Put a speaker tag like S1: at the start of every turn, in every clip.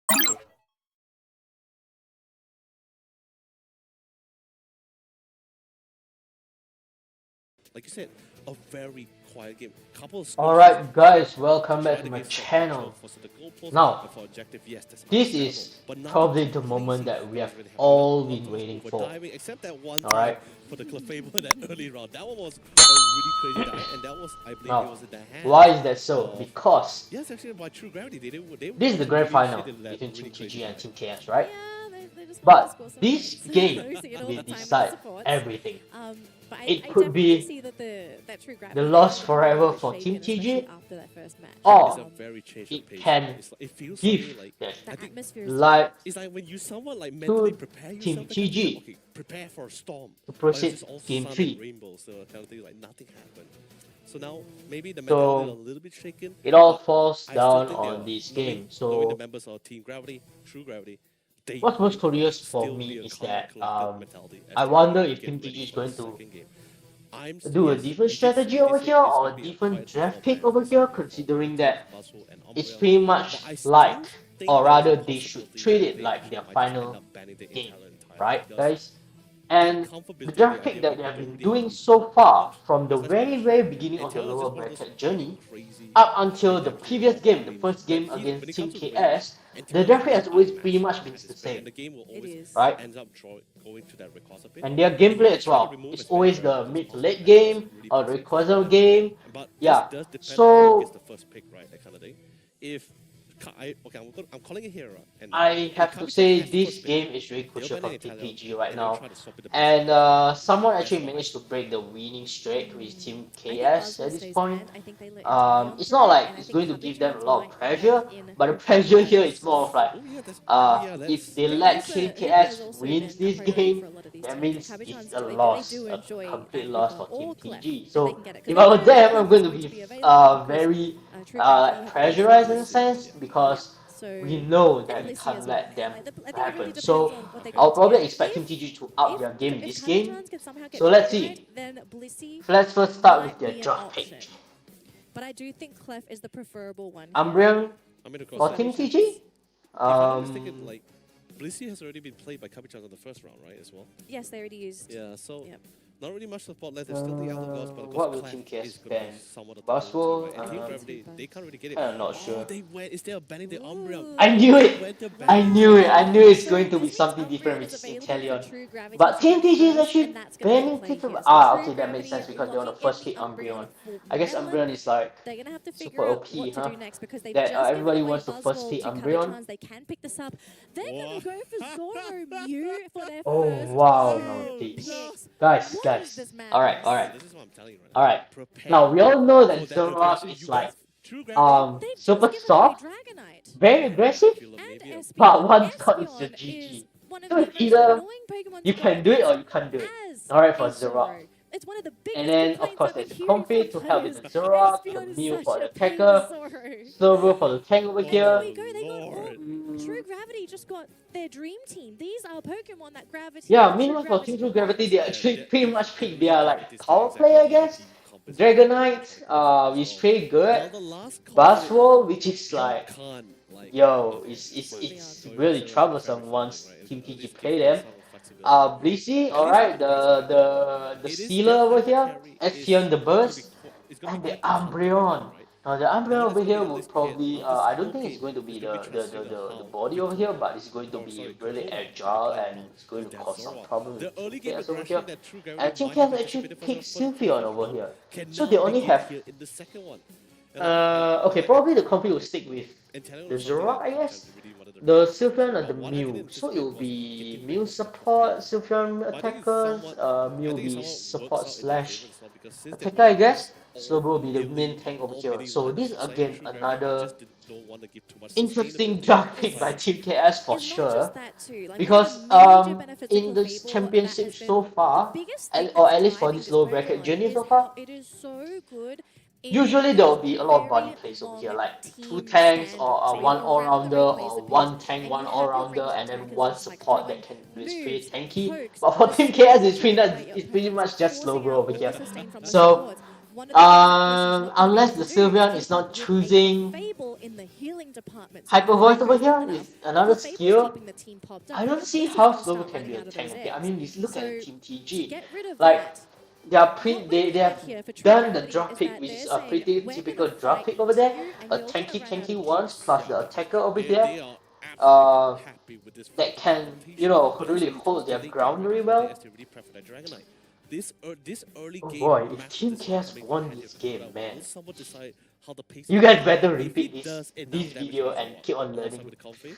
S1: Like you said, a very quiet game.
S2: Alright guys, welcome back to my channel. Now, this is probably the moment that we have all been waiting for. Alright.
S1: For the Clefable that early round. That one was a really crazy dive, and that was, I believe, it
S2: Now,
S1: was in the hand.
S2: why is that so? Because
S1: yes, actually, by True Gravity,
S2: this is the grand final between Team
S1: really
S2: TG and Team KS, right?
S3: But
S2: this game will decide everything. It could be the loss forever for Team TG, or it can give that life to Team TG to proceed game 3.
S1: So now maybe the
S2: So
S1: mentality is a little bit shaken.
S2: it all falls down on this game.
S1: Knowing the
S2: So
S1: members of Team Gravity, True Gravity,
S2: what's most curious for me is that I wonder if Team TG is going to do a different strategy over here or a different draft pick over here, considering that it's pretty much like, or rather they should treat it like their final game, right guys? And the draft pick that they have been doing so far, from the very beginning of the lower bracket journey up until the previous game, the first game against Team KS, the draft pick has always pretty much been the same, right? And their gameplay as well, it's always the mid to late game or the Rayquaza game. Yeah, so
S1: I'm calling it here.
S2: I have to say this game is really crucial for TPG right now. And someone actually managed to break the winning streak with Team KS at this point. It's not like it's going to give them a lot of pressure, but the pressure here is more of like, if they let Team KS wins this game, that means it's a loss, a complete loss for Team TG. So if I were them, I'm going to be very pressurized in a sense, because we know that we can't let them happen. So I'll probably expect Team TG to up their game this game. So let's see. Let's first start with their draft pick.
S3: But I do think Clef is the preferable one.
S2: Umbreon for Team TG?
S1: Blissey has already been played by Kabichans on the first round, right, as well?
S3: Yes, they already used.
S1: Yeah, so not really much support left. There's still the Elder Gods, but
S2: what will Team KS ban? Buzzwole?
S1: They can't really get it.
S2: I'm not sure.
S1: They went, instead of banning the Umbreon.
S2: I knew it! I knew it! I knew it's going to be something different with Inteleon. But Team TG is actually banning Pikachu. Okay, that makes sense because they want to first hit Umbreon. I guess Umbreon is like super OP, huh? That everybody wants to first hit Umbreon.
S3: They can pick this up. They're gonna go for Zoro Mew for their
S2: Oh
S3: first
S2: wow, no, please. Guys. Alright. Now we all know that Zoroark is like super soft, very aggressive, but one shot is the GG. So it's either you can do it or you can't do it. Alright for Zoroark. And then of course there's a Comfy to help with the Zoroark, the Mew for the attacker, Servo for the tank over here.
S3: True Gravity just got their dream team. These are Pokemon that Gravity.
S2: Yeah, meanwhile for Team True Gravity, they actually pretty much pick their like power play, I guess. Dragonite, is pretty good. Buzzwole, which is like, yo, it's really troublesome once Team TG play them. Blissey, alright, the Stealer over here, Axion the Burst, and the Umbreon. Now the Umbreon over here would probably, I don't think it's going to be the body over here, but it's going to be really agile and it's going to cause some problems with Team KS over here. And Team KS actually picked Sylveon over here. So they only have, okay, probably the Comfy will stick with the Zoroark, I guess. The Sylveon and the Mew. So it will be Mew support, Sylveon attackers, Mew will be support slash attacker, I guess. Slobo will be the main tank over here. So this is again another interesting draft pick by Team KS for sure. Because in this championship so far, or at least for this low bracket journey so far, usually there will be a lot of body plays over here, like 2 tanks or one all-rounder or 1 tank, 1 all-rounder, and then 1 support that can be pretty tanky. But for Team KS, it's pretty much just Slowbro over here. So
S3: one of the things that Blissy's not gonna be
S2: Unless
S3: able
S2: the
S3: to do
S2: Sylveon
S3: is
S2: is not
S3: compete with a
S2: choosing
S3: Fable in the healing department. So
S2: Hyper Voice over
S3: Flame's
S2: here
S3: good
S2: is
S3: enough,
S2: another
S3: but Fable's
S2: skill.
S3: keeping the team popped up.
S2: I don't see
S3: Blissy's
S2: how
S3: gonna
S2: Slobo
S3: start
S2: can
S3: running
S2: be a
S3: out of those
S2: tank. I
S3: eggs.
S2: mean, you look
S3: So
S2: at Team
S3: to
S2: TG.
S3: get rid of
S2: Like,
S3: that,
S2: they are
S3: what
S2: they
S3: we're
S2: have
S3: looking at here for True
S2: done the
S3: Gravity
S2: drop
S3: is
S2: pick,
S3: that
S2: which
S3: they're
S2: is a
S3: saying,
S2: pretty
S3: we're
S2: typical
S3: gonna
S2: drop
S3: fight
S2: pick over there.
S3: you, and
S2: A
S3: you're
S2: tanky
S3: gonna run out of
S2: ones plus
S3: juice.
S2: the attacker over
S1: They
S2: here.
S1: are absolutely happy with this
S2: That
S1: frontal
S2: can,
S1: confrontation.
S2: really
S1: Basically,
S2: hold
S1: just
S2: their
S1: delay
S2: ground
S1: game
S2: very
S1: ready for
S2: well.
S1: the STV prefer the Dragonite. This early
S2: Oh
S1: game
S2: boy, if
S1: match
S2: Team
S1: is
S2: Chaos
S1: becoming
S2: won
S1: competitive.
S2: this game,
S1: But
S2: man.
S1: will someone decide how the pace
S2: You
S1: of
S2: guys
S1: the
S2: better
S1: game, if
S2: repeat
S1: he does
S2: this
S1: enough damage
S2: video
S1: to
S2: and
S1: Zoroark,
S2: keep on
S1: alongside
S2: learning.
S1: with the Comfy,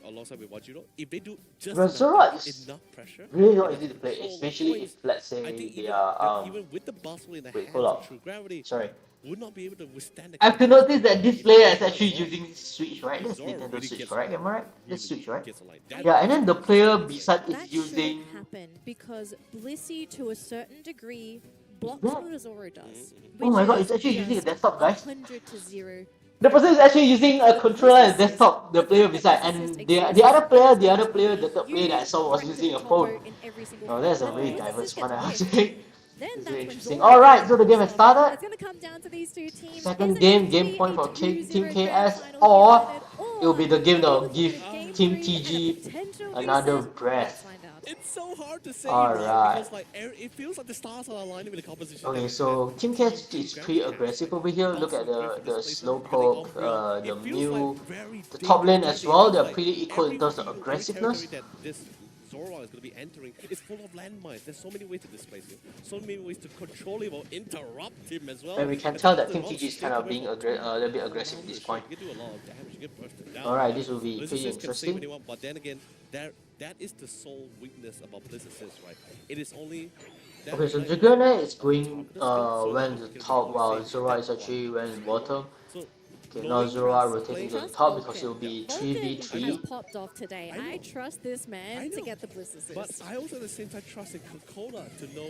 S1: alongside with Wajiro, if they do just
S2: But
S1: enough
S2: Zoroark
S1: damage,
S2: is
S1: enough pressure,
S2: really not
S1: enough
S2: easy to play,
S1: control of
S2: especially
S1: points,
S2: if, let's
S1: I
S2: say,
S1: think
S2: they
S1: even
S2: are
S1: even with the Bustle in the
S2: wait,
S1: hands
S2: hold
S1: of
S2: up.
S1: True Gravity,
S2: Sorry.
S1: would not be able to withstand the
S2: I've
S1: counter
S2: noticed
S1: attack
S2: that this
S1: even
S2: player
S1: of
S2: is actually
S1: Zoroark.
S2: using Switch, right? That's
S1: Zoroark
S2: Nintendo
S1: really
S2: Switch,
S1: gets
S2: correct? Am I right?
S1: really
S2: That's Switch, right?
S1: gets a line.
S2: Yeah, and then the player
S1: That
S2: beside is
S3: That
S2: using.
S3: shouldn't happen because Blissey, to a certain degree, blocks
S2: that-
S3: what Azoro does.
S2: Oh my god,
S3: which
S2: it's actually
S3: is
S2: using a
S3: just
S2: desktop, guys.
S3: 100 to 0.
S2: The person is actually using a
S3: The
S2: controller
S3: Bliss
S2: and
S3: Assist,
S2: desktop, the
S3: the
S2: player
S3: fact that
S2: beside,
S3: Bliss Assist
S2: and the
S3: exists
S2: other player,
S3: is because
S2: the third player that I
S3: you
S2: saw was
S3: threat to
S2: using
S3: the
S2: a phone.
S3: topo in every single
S2: Oh,
S3: fight.
S2: that's a
S3: When
S2: very
S3: Bliss
S2: diverse
S3: Assist
S2: one,
S3: gets
S2: I have to
S3: whiffed,
S2: say.
S3: then
S2: It's
S3: that's
S2: very
S3: when
S2: interesting.
S3: Zoro
S2: Alright,
S3: gets
S2: so the game has
S3: stuff.
S2: started.
S3: It's going to come down to these two teams.
S2: Second
S3: Is it
S2: game,
S3: going to
S2: game
S3: be
S2: point
S3: a
S2: for Team
S3: 2-0
S2: KS,
S3: grand final
S2: or
S3: decided,
S2: it will be the game that
S3: maybe
S2: will
S3: we're
S2: give
S3: looking at game
S2: Team
S3: 3 and a
S2: TG
S3: potential
S2: another
S3: reset? Let's
S2: breath.
S3: find out.
S1: It's so hard to say,
S2: Alright.
S1: right? Because like it feels like the stars are aligning with the composition.
S2: Okay,
S1: that
S2: so Team
S1: Team
S2: KS is
S1: Gravity
S2: pretty
S1: has,
S2: aggressive
S1: right?
S2: over here. Look
S1: Boss
S2: at
S1: is great for
S2: the
S1: displacement, because they
S2: Slowpoke,
S1: on-rail.
S2: the
S1: It feels like
S2: Mew,
S1: very
S2: the top
S1: dangerous
S2: lane as
S1: territory.
S2: well.
S1: It feels
S2: They're
S1: like
S2: pretty equal in
S1: every
S2: terms of
S1: field, every
S2: aggressiveness.
S1: territory that this Zoroark is going to be entering is full of landmines. There's so many ways to displace him, so many ways to control him or interrupt him as well.
S2: And we can tell that Team TG is kind of being a little bit aggressive at this point.
S1: You can do a lot of damage. You can burst it down.
S2: Alright, this will be
S1: Bliss
S2: pretty
S1: Assist can save
S2: interesting.
S1: anyone, but then again, that is the sole weakness about Bliss Assist, right? It is only.
S2: Okay, so Juggernaut is going when the top while Zora is actually when bottom. Okay, now Zora rotating to the
S3: Trust
S2: top because it
S3: Vulcan.
S2: will be
S3: Vulcan
S2: 3v3.
S3: has popped off today.
S1: I know.
S3: I trust this man to
S1: know.
S3: get the Bliss Assist.
S1: But I also at the same time trust in Coca-Cola to know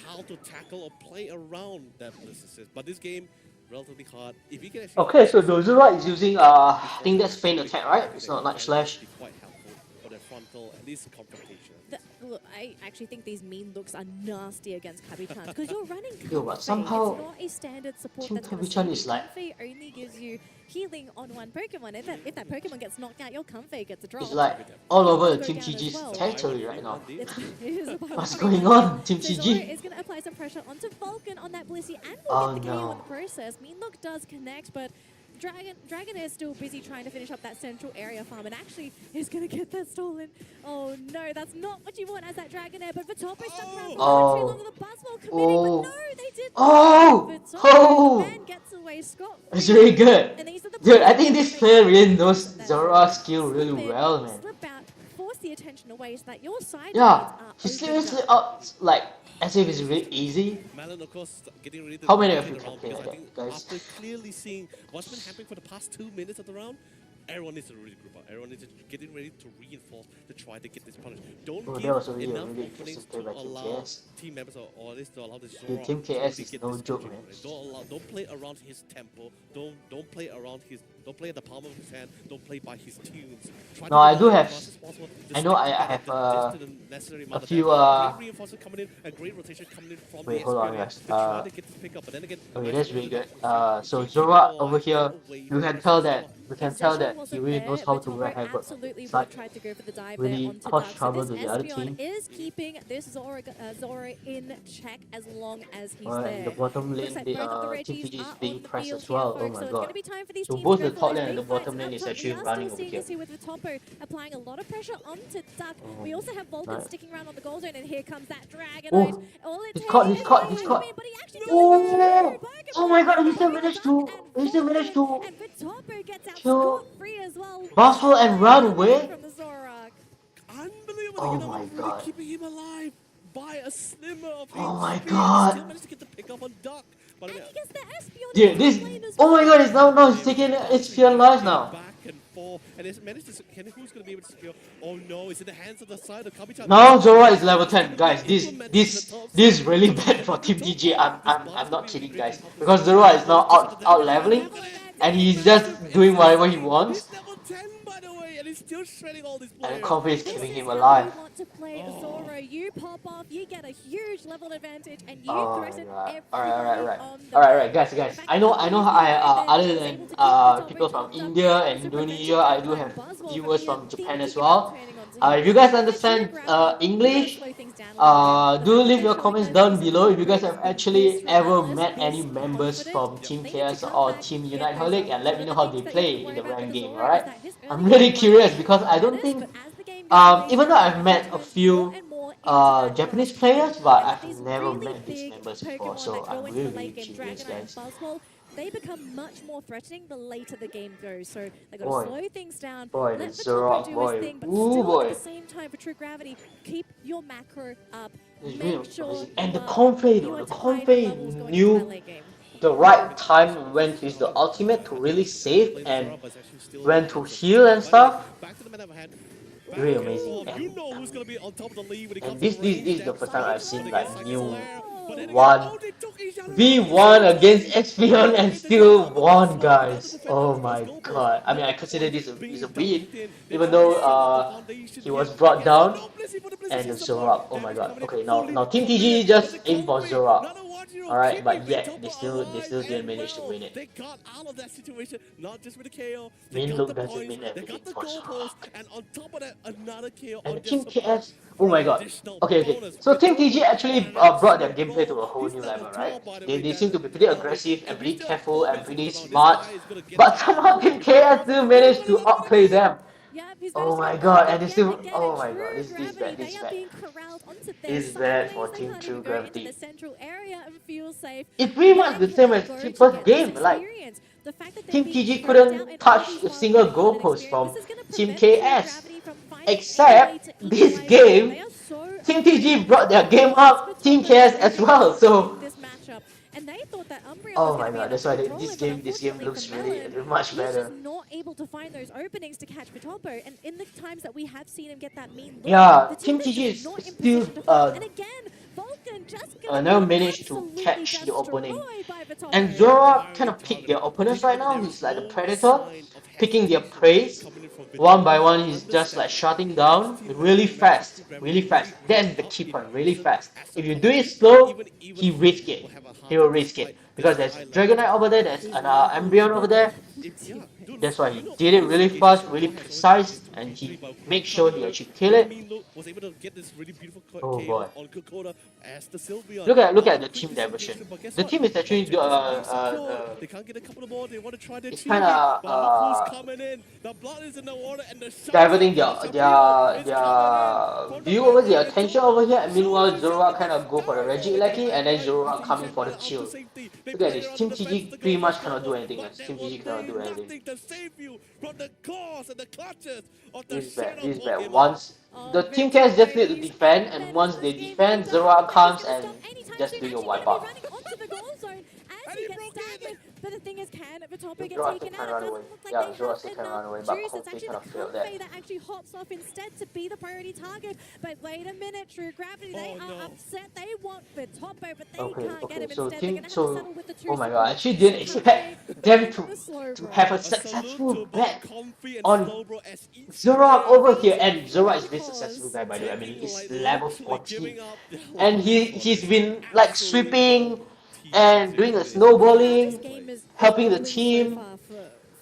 S1: how to tackle or play around that Bliss Assist. But this game, relatively hard. If you can actually
S2: Okay, so Zora is using I think that's feint attack, right? It's not Night Slash.
S1: Be quite helpful for their frontal, at least confrontation.
S3: Look, I actually think these mean looks are nasty against Kabichans because you're running
S2: Yo, but
S3: Comfey.
S2: somehow
S3: It's not a standard support
S2: Team
S3: that's going to
S2: Kabichans
S3: save
S2: is
S3: you.
S2: like-
S3: Comfey only gives you healing on one Pokemon. If that Pokemon gets knocked out, your Comfey gets a drop.
S2: It's like all over the
S3: Go
S2: Team
S3: down as
S2: TG's
S3: well.
S2: territory right now.
S3: It is a
S2: What's
S3: bit
S2: going
S3: much.
S2: on, Team
S3: So Zoro
S2: TG?
S3: is going to apply some pressure onto Vulcan on that Blissey and
S2: Oh,
S3: will get the KO
S2: no.
S3: in the process. Meanlook does connect, but Dragon is still busy trying to finish up that central area farm and actually is going to get that stolen. Oh no, that's not what you want as that Dragonair, but Vitopo stuck around for
S2: Oh.
S3: too long with the Buzzwell committing,
S2: Oh.
S3: but no, they did
S2: Oh.
S3: not. Vitopo,
S2: Oh.
S3: the man gets away scot-free.
S2: It's really good.
S3: And these are the
S2: Dude, I
S3: players
S2: think
S3: that
S2: this
S3: make
S2: player really
S3: sure
S2: knows
S3: that
S2: Zora's skill really
S3: slip in,
S2: well, man.
S3: Slip out, force the attention away so that your side
S2: Yeah,
S3: lanes are
S2: he
S3: opened
S2: seriously
S3: up.
S2: like as if it's really easy.
S1: Malin, of course, getting ready to
S2: How many of
S1: play
S2: you
S1: the
S2: can
S1: round
S2: play
S1: because
S2: like
S1: I think
S2: that, guys?
S1: after clearly seeing what's been happening for the past 2 minutes of the round, everyone needs to really group up. Everyone needs to getting ready to reinforce to try to get this punish. Don't
S2: Oh, that
S1: give
S2: was really a
S1: enough
S2: really
S1: openings
S2: interesting play
S1: to
S2: by Team
S1: allow
S2: KS.
S1: team members or at least to allow this
S2: Dude,
S1: Zora
S2: Team
S1: to
S2: KS
S1: really
S2: is
S1: get
S2: no
S1: this
S2: joke,
S1: engine
S2: man.
S1: going. Don't play around his tempo. Don't play around his. Don't play at the palm of his hand. Don't play by his tunes. Try
S2: No,
S1: to
S2: I
S1: do
S2: do
S1: as
S2: have-
S1: much as possible.
S2: I
S1: Just
S2: know
S1: stick
S2: I
S1: together
S2: have,
S1: just to the necessary amount of
S2: few,
S1: damage. Great reinforcement coming in, a great rotation coming in from
S2: Wait,
S1: the
S2: hold on,
S1: SPL
S2: guys.
S1: to try to get this pick up. But then again,
S2: Okay,
S1: nice
S2: that's
S1: work
S2: really
S1: to
S2: good.
S1: the
S2: So
S1: keep
S2: Zora
S1: people
S2: over
S1: alive,
S2: here,
S1: away
S2: you
S1: from
S2: can
S1: the
S2: tell
S1: Zora.
S2: that he
S3: wasn't
S2: really
S3: there,
S2: knows how
S3: but
S2: to
S3: Topo
S2: wreak havoc.
S3: absolutely
S2: It's
S3: would
S2: like
S3: try to go for the dive
S2: really
S3: there onto
S2: cause
S3: Doug.
S2: trouble
S3: So
S2: to
S3: this
S2: the other
S3: Espeon
S2: team.
S3: is keeping this Zora in check as long as he's
S2: Alright,
S3: there.
S2: the bottom lane,
S3: Looks like
S2: the
S3: both of the
S2: Team
S3: Reggies
S2: TG is
S3: are
S2: being
S3: on the
S2: pressed
S3: field
S2: as well.
S3: here,
S2: Oh
S3: folks,
S2: my
S3: so it's
S2: god.
S3: going to be time for these
S2: So
S3: teams
S2: both
S3: to
S2: the
S3: go for
S2: top
S3: those
S2: lane and the
S3: big
S2: bottom
S3: fights
S2: lane
S3: up
S2: is
S3: front.
S2: actually
S3: We are
S2: running
S3: still
S2: over
S3: seeing
S2: here.
S3: this here with Vitopo applying a lot of pressure onto Duck. We also have Vulcan
S2: Right.
S3: sticking around on the goal zone, and here comes that Dragonite.
S2: Oh,
S3: All it
S2: he's
S3: takes
S2: caught, he's
S3: is
S2: caught,
S3: one
S2: he's
S3: hit
S2: caught.
S3: win, but he actually does
S2: Oh,
S3: it to Pokemon.
S2: oh my god, he still
S3: Both
S2: managed
S3: Duck
S2: to,
S3: and
S2: he still managed to
S3: Vulcan, and Vitopo gets out
S2: kill
S3: scot-free as well.
S2: Buzzwell and run away.
S3: From the Zoroark.
S1: Unbelievable.
S2: Oh
S1: You know,
S2: my
S1: really
S2: god.
S1: keeping him alive by a slimmer of
S2: Oh
S1: HP.
S2: my
S1: Still
S2: god.
S1: managed to get the pick up on Duck. But
S3: And he gets the Espeon
S2: Dude,
S3: in
S2: this,
S3: the lane as
S2: oh my
S3: well.
S2: god, it's now he's taking Espeon lives now.
S1: Back and forth, and it's managed to. Who's going to be able to secure? Oh no, it's in the hands of the side of Kabichans.
S2: Now Zora is level 10, guys. This is really bad for Team TG. I'm not kidding, guys, because Zora is now out leveling, and he's just doing whatever he wants.
S1: 10, by the way, and he's still shredding all these players.
S2: And Confi is keeping him
S3: How
S2: alive.
S3: you want to play Zoro. You pop off, you get a huge level advantage, and you
S2: Oh my
S3: threaten
S2: god.
S3: everybody on the
S2: Alright, guys. I know other than people from India and Indonesia, I do have viewers from Japan as well. If you guys understand English, do leave your comments down below if you guys have actually ever met any members from Team KS or Team Unite Holic, and let me know how they play in the ranked game, alright? I'm really curious because I don't think, even though I've met a few Japanese players, but I've never met these members before, so I'm really curious, guys.
S3: They become much more threatening the later the game goes. So they got to slow things down,
S2: Boy,
S3: let
S2: the
S3: the
S2: Zoro,
S3: do
S2: boy.
S3: his thing, but
S2: Ooh,
S3: still
S2: boy.
S3: at the same time for True Gravity, keep your macro up.
S2: It's really
S3: Make sure
S2: amazing. And the
S3: you
S2: Confe, though,
S3: are
S2: the
S3: to higher levels
S2: Confe
S3: going into that
S2: knew
S3: late game.
S2: the right time when to use the ultimate to really save and when to heal and stuff. Really amazing.
S1: You know who's gonna be on top of the league when it comes
S2: And
S1: to
S2: this is the first time I've seen like new
S1: one
S2: V1 against Espion and still won, guys. Oh my god. I mean, I consider this a win, even though he was brought down and the Zorak. Oh my god. Okay, now Team TG just aim for Zorak. Alright, but yet they still didn't manage to win it.
S1: They got out of that situation, not just with the KO.
S2: Main look doesn't mean
S1: They
S2: everything
S1: got the
S2: for
S1: goalpost,
S2: Zorak.
S1: and on top of that, another KO.
S2: And Team KS, oh my god. Okay. So Team TG actually brought their gameplay to a whole new level, right? They seem to be pretty aggressive and pretty careful and pretty smart. But somehow Team KS still managed to outplay them. Oh my god, and they still, oh my god, this is bad, this is bad. This is bad for Team True Gravity. It's pretty much the same as the first game, like, Team TG couldn't touch a single goalpost from Team KS. Except, this game, Team TG brought their game up, Team KS as well, so... Oh my god, that's why this game looks really much better.
S3: He's just not able to find those openings to catch Patopo, and in the times that we have seen him get that mean look,
S2: yeah,
S3: the
S2: Team TG is still
S3: and again, Vulcan just
S2: never managed to catch the opening. And Zoro kind of picked their opponents right now. He's like the predator, picking their prey. One by one, he's just like shutting down really fast, really fast. That's the key point, really fast. If you do it slow, he risk it. He will risk it. Because there's Dragonite over there, there's an Embryon over there. That's why he did it really fast, really precise, and he made sure he actually killed it. Oh boy. Look at the team dimension. The team is actually it's kind of diverting their view over their attention over here, and meanwhile Zorak kind of go for the Reggie Lecky, and then Zorak coming for the kill. Look at this, Team TG pretty much cannot do anything, guys. Team TG cannot do anything. This is bad. Once the Team KS just need to defend, and once they defend, Zorak comes and just do your wipeout.
S3: But the thing is, can Vitopa get
S2: Zorak
S3: taken
S2: can
S3: out?
S2: run
S3: It
S2: away.
S3: doesn't look like
S2: Yeah,
S3: they
S2: Zorak
S3: have
S2: can run away,
S3: enough
S2: but
S3: juice. It's
S2: Confi
S3: actually
S2: kind of
S3: the
S2: failed that.
S3: Confe that actually hops off instead to be the priority target. But wait a minute, True Gravity, they are upset. They want Vitopa, but they can't get him
S2: So
S3: instead. They're
S2: team,
S3: gonna have to settle with the two
S2: oh my god, I actually didn't expect them to have a successful bet on Zorak over here, and Zorak is a successful guy, by the way. I mean, he's level 14, and he's been like sweeping and doing a snowballing, helping the team.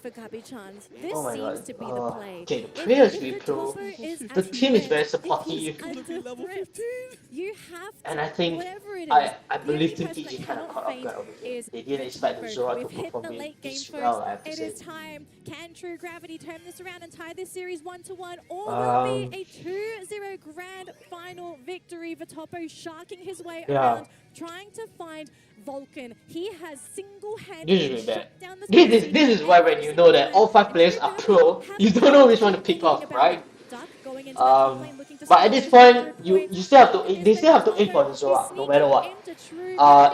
S3: For Kabichans. This
S2: Oh my
S3: seems
S2: god.
S3: to be the play.
S2: Okay, the players we pro, the team is very supportive,
S3: You have to,
S2: and I think I believe Team TG kind of caught off guard over here. They didn't expect the Zorak to perform this well, I have to
S3: It
S2: say.
S3: is time. Can True Gravity turn this around and tie this series 1-1, or will it be a 2-0 grand final victory? Vitopo sharking his way around, trying to find Vulcan. He has single-handedly shut down the
S2: This is why when you know that all 5 players are pro, you don't know which one to pick off, right? But at this point, they still have to aim for the Zorak, no matter what.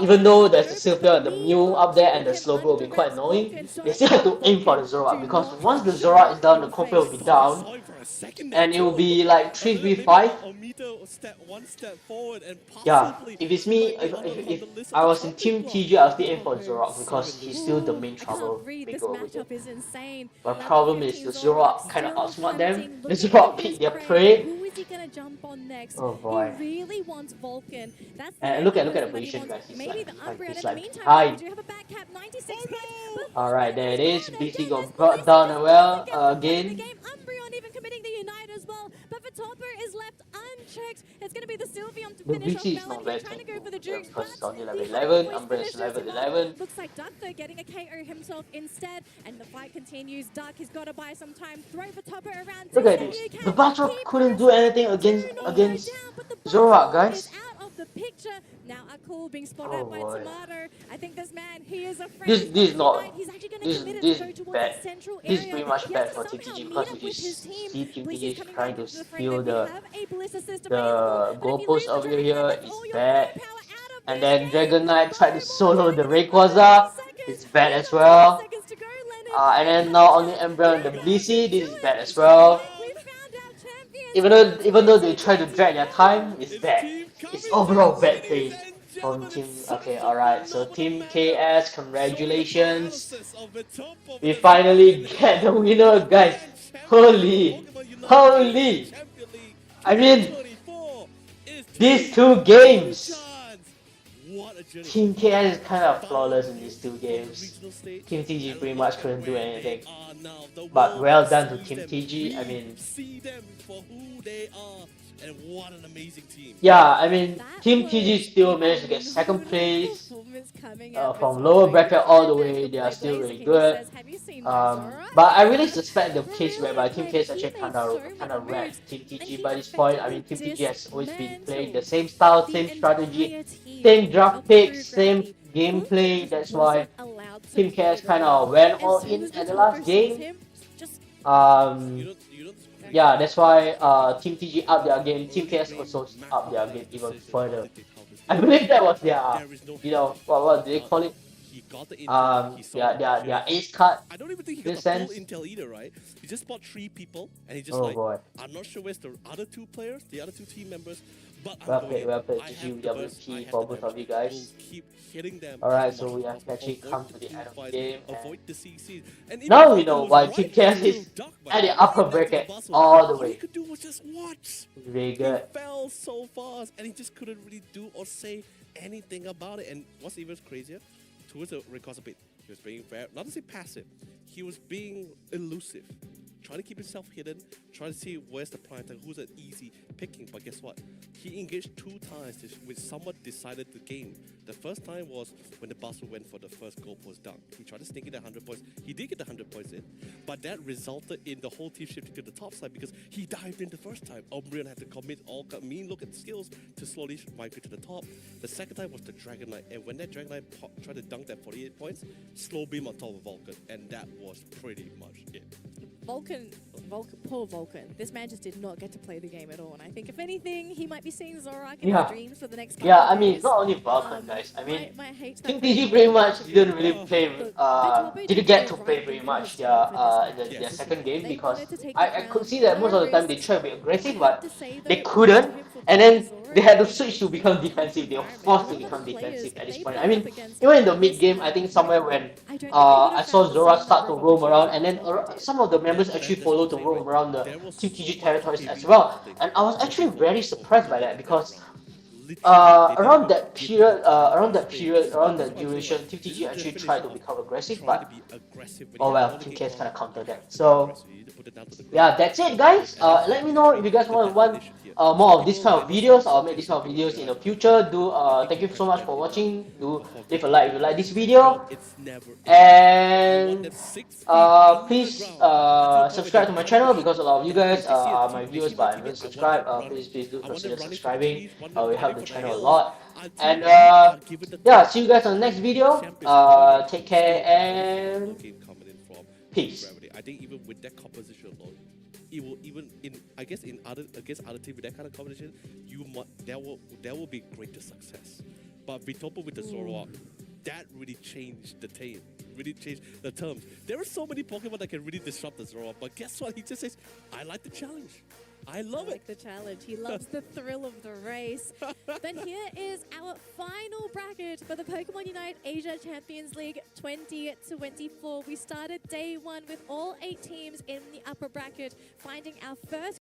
S2: Even though there's the Sylphia and the Mew up there and the Slowbro will be quite annoying, they still have to aim for the Zorak, because once the Zorak is down, the Confe will be down,
S1: second
S2: and it will be like
S1: maybe
S2: 3v5.
S1: Omito one step forward and
S2: Yeah,
S1: possibly
S2: if it's
S1: he
S2: me,
S1: might be on
S2: if
S1: the list of
S2: I
S1: the
S2: was in
S1: chopping
S2: Team
S1: block.
S2: TG, I'll still aim for
S3: Topper
S2: Zoroark
S3: so
S2: because he's still the
S3: Ooh,
S2: main
S3: I can't
S2: trouble
S3: read. This
S2: maker over here.
S3: matchup is insane.
S2: But
S3: Level
S2: problem is
S3: 15
S2: the
S3: Zoroark
S2: Zoroark kind of
S3: still
S2: outsmart them.
S3: hunting,
S2: The
S3: looking
S2: Zoroark
S3: for
S2: pick
S3: his
S2: their
S3: prey.
S2: prey.
S3: Who is he gonna jump on next?
S2: Oh boy.
S3: He really wants Vulcan. That's the
S2: And
S3: only
S2: look at the
S3: person that he
S2: position,
S3: wants.
S2: guys. He's
S3: Maybe
S2: like,
S3: the Umbreon.
S2: he's
S3: In the
S2: like
S3: meantime,
S2: behind.
S3: we do have a back cap, 96 points. But
S2: Alright, there it is.
S3: Vulcan
S2: BC
S3: again,
S2: got
S3: there's
S2: brought
S3: Melissa
S2: down
S3: just
S2: well
S3: doesn't get to play the
S2: again.
S3: game. Umbreon even committing the Unite as well. But Topper is left unchecked. It's gonna be the Sylveon to
S2: The
S3: finish off
S2: BC is not
S3: Melody,
S2: bad
S3: trying to
S2: thing
S3: go for the
S2: too,
S3: Jukes,
S2: because
S3: but
S2: it's only
S3: the
S2: level 11.
S3: 100 points
S2: Umbreon is
S3: finishes
S2: level
S3: him off.
S2: 11.
S3: Looks like Duck though getting a KO himself instead, and the fight continues. Duck, he's got to buy some time. Throw for Topper around.
S2: Look at this. The Batroc couldn't do anything against
S3: Down, but the
S2: Zoroark,
S3: Batroc is
S2: guys.
S3: out of the picture. Now Akul being spotted
S2: Oh
S3: by
S2: boy.
S3: Tomato. I think this man, he is afraid.
S2: This
S3: He's
S2: is
S3: got
S2: not.
S3: Unite. He's actually going to
S2: This
S3: commit it
S2: this
S3: to go towards
S2: bad.
S3: that central
S2: This is
S3: area.
S2: pretty much
S3: He has
S2: bad
S3: to
S2: for
S3: somehow
S2: TTG
S3: meet
S2: because
S3: up
S2: you
S3: with his team.
S2: see Team
S3: Blissey's
S2: TG is
S3: coming
S2: trying
S3: back
S2: to
S3: into the frame.
S2: steal
S3: They
S2: the
S3: have a Blissa system
S2: the
S3: available, but if you lose
S2: goalpost
S3: the
S2: over
S3: Dragon,
S2: here
S3: that's
S2: is
S3: all your
S2: bad.
S3: firepower out of
S2: And
S3: this
S2: then
S3: game.
S2: Dragon Knight tried to
S3: Fireball
S2: solo the
S3: Dragon Knight,
S2: Rayquaza.
S3: 30 seconds.
S2: It's bad
S3: We've
S2: as
S3: got 20
S2: well.
S3: seconds to go, Leonard.
S2: And then now on the Embryo and the Blissey, this is bad as well.
S3: We found our champions.
S2: Even though they try to drag their time, it's bad.
S1: Team
S2: It's
S1: Kabichans,
S2: overall bad
S1: ladies
S2: play
S1: and
S2: from
S1: gentlemen.
S2: Team.
S1: Such
S2: Okay,
S1: a
S2: alright. So
S1: phenomenal
S2: Team
S1: matchup.
S2: KS, congratulations.
S1: Paralysis of the top of
S2: We
S1: the
S2: finally
S1: Zoroark
S2: get the winner,
S1: and
S2: guys.
S1: champion
S2: Holy,
S1: of Pokemon Unite
S2: holy.
S1: Champion League
S2: I mean,
S1: 2024 is
S2: these
S1: Team
S2: two games.
S1: Kabichans. What a journey.
S2: Team KS is kind of flawless in these two
S1: For the
S2: games.
S1: regional stage,
S2: Team TG
S1: and
S2: pretty
S1: look
S2: much
S1: at
S2: couldn't do
S1: where
S2: anything.
S1: they are now. The
S2: But
S1: world
S2: well done to
S1: sees
S2: Team
S1: them.
S2: TG. I
S1: We
S2: mean,
S1: see them for who they are, and what an amazing team.
S2: yeah, I mean,
S3: That
S2: Team
S3: was
S2: TG still managed to get second
S3: phenomenal
S2: place.
S3: performance coming out
S2: From
S3: of
S2: lower
S3: Topper.
S2: bracket all the
S3: And
S2: way,
S3: the
S2: they are still
S3: Blaze
S2: really
S3: King
S2: good.
S3: says, have you seen my Zora?
S2: But I really suspect the case
S3: Really,
S2: whereby Team
S3: like,
S2: KS
S3: he
S2: actually
S3: made
S2: kind
S3: so
S2: of
S3: many
S2: wrecked
S3: moves,
S2: Team
S3: and
S2: TG
S3: he
S2: by this point. I mean, Team
S3: effectively
S2: TG has always been playing the
S3: dismantled
S2: same style,
S3: the
S2: same strategy,
S3: entire team
S2: same draft
S3: of
S2: picks,
S3: True
S2: same
S3: Gravity.
S2: gameplay.
S3: Vulcan
S2: That's
S3: just
S2: why
S3: wasn't allowed to
S2: Team
S3: play
S2: KS
S3: the
S2: kind
S3: game.
S2: of went
S3: As
S2: all
S3: soon
S2: in
S3: as
S2: at the
S3: Topper
S2: last
S3: sees
S2: game.
S3: him, just
S2: Yeah, that's why Team TG up their game. Team KS also up their game even further. I believe that was their, what do they call it?
S1: He got the intel. He saw
S2: Their ace card.
S1: I don't even think he
S2: in
S1: got
S2: a
S1: the full
S2: sense.
S1: intel either, right? He just bought 3 people, and he just
S2: Oh
S1: like,
S2: boy.
S1: I'm not sure where's the other 2 players, the other 2 team members, but I'm
S2: Well
S1: going
S2: played,
S1: in.
S2: well played.
S1: I
S2: GG
S1: have the burst, I
S2: WP
S1: have
S2: for
S1: the
S2: both of
S1: damage.
S2: you guys.
S1: We'll keep hitting them.
S2: Alright,
S1: as
S2: so
S1: much
S2: we
S1: as
S2: have
S1: possible.
S2: actually
S1: Avoid
S2: come to the
S1: team
S2: end of the
S1: fights,
S2: game.
S1: avoid the CCs. And
S2: Now
S1: even
S2: we
S1: if
S2: know
S1: it
S2: why
S1: was
S2: Team
S1: right
S2: KS
S1: next to
S2: is
S1: Duck,
S2: at the
S1: right
S2: upper
S1: next to
S2: bracket
S1: Bustle,
S2: all the
S1: all he
S2: way.
S1: could do was just watch.
S2: Very
S1: He
S2: good.
S1: fell so fast, and he just couldn't really do or say anything about it. And what's even crazier, towards the Rayquaza bit, he was being very, not to say passive, he was being elusive, trying to keep himself hidden, trying to see where's the prime time, who's an easy picking. But guess what? He engaged 2 times which somewhat decided the game. The first time was when the Bustle went for the first goal post dunk. He tried to sneak in the 100 points. He did get the 100 points in, but that resulted in the whole team shifting to the top side because he dived in the first time. Umbreon had to commit all mean look at skills to slowly migrate to the top. The second time was the Dragon Knight, and when that Dragon Knight tried to dunk that 48 points, slow beam on top of Vulcan, and that was pretty much it.
S3: Poor Vulcan. This man just did not get to play the game at all. And I think, if anything, he might be seeing Zoroark in his dreams for the next couple
S2: Yeah,
S3: of
S2: I mean,
S3: days.
S2: not only Vulcan, guys. I mean,
S3: might hate that
S2: Team
S3: for
S2: TG
S3: him.
S2: pretty much didn't really play,
S3: Tope
S2: didn't
S3: did
S2: get
S3: the
S2: to
S3: right
S2: play
S3: thing
S2: very
S3: for
S2: much
S3: his
S2: their,
S3: team for this
S2: their
S1: Yes.
S2: second game
S3: They
S2: because
S3: wanted to take
S2: I
S3: the
S2: could
S3: crown.
S2: see that most of the time they
S3: Whereas
S2: tried to be aggressive,
S3: I have
S2: but
S3: to say, though,
S2: they
S3: kudos to
S2: couldn't.
S3: him for
S2: And
S3: playing
S2: then
S3: Zoroark
S2: they had to
S3: in
S2: switch to
S3: such
S2: become
S3: a
S2: defensive. They were
S3: environment.
S2: forced
S3: A
S2: to
S3: lot
S2: become
S3: of players
S2: defensive at this
S3: they
S2: point.
S3: put
S2: I mean,
S3: up against
S2: even in the
S3: this
S2: mid game, I think somewhere
S3: level,
S2: when
S3: I don't think they would
S2: I
S3: have
S2: saw
S3: found the
S2: Zora
S3: same
S2: start to
S3: number of
S2: roam around, and
S3: opportunities
S2: then
S3: that they did.
S2: some of the members actually
S1: That's
S2: followed
S1: what
S2: to
S1: I'm
S2: roam
S1: saying,
S2: around the
S1: there was
S2: Team
S1: so
S2: TG
S1: much
S2: territories
S1: heavy
S2: as well.
S1: lifting
S2: And I was
S1: to
S2: actually
S1: keep
S2: very
S1: Vulcan
S2: surprised by
S1: in
S2: that because
S1: Literally,
S2: around
S1: they
S2: that
S1: didn't
S2: period,
S1: give them
S2: around that
S1: space.
S2: period, around
S1: That's
S2: that
S1: what I'm saying,
S2: duration,
S1: like,
S2: Team
S1: this
S2: TG
S1: is
S2: actually
S1: the
S2: tried to
S1: finish
S2: become
S1: off.
S2: aggressive,
S1: Trying
S2: but
S1: to be aggressive when
S2: oh
S1: you
S2: well,
S1: want to
S2: Team
S1: get
S2: KS kind of
S1: caught,
S2: countered
S1: you
S2: that.
S1: have to be
S2: So
S1: aggressive. You need to put it down to the ground.
S2: yeah, that's it, guys. Let me know if you guys want more of these kind of videos. I'll make these kind of videos in the future. Thank you so much for watching. Do leave a like if you like this video, and please subscribe to my channel because a lot of you guys are my viewers but haven't subscribed. Please do consider subscribing. It will help the channel a lot. And yeah, see you guys on the next video. Take care and peace.
S1: I think even with that composition alone, it will even against other teams with that kind of composition, that will be greater success. But Vitopa with the Zoroark, that really changed the team. really change the terms. There are so many Pokemon that can really disrupt the Zoroark, but guess what? He just says, I like the challenge. I love
S3: like the challenge. He loves the thrill of the race. But here is our final bracket for the Pokemon Unite Asia Champions League 2024. We started day one with all 8 teams in the upper bracket, finding our first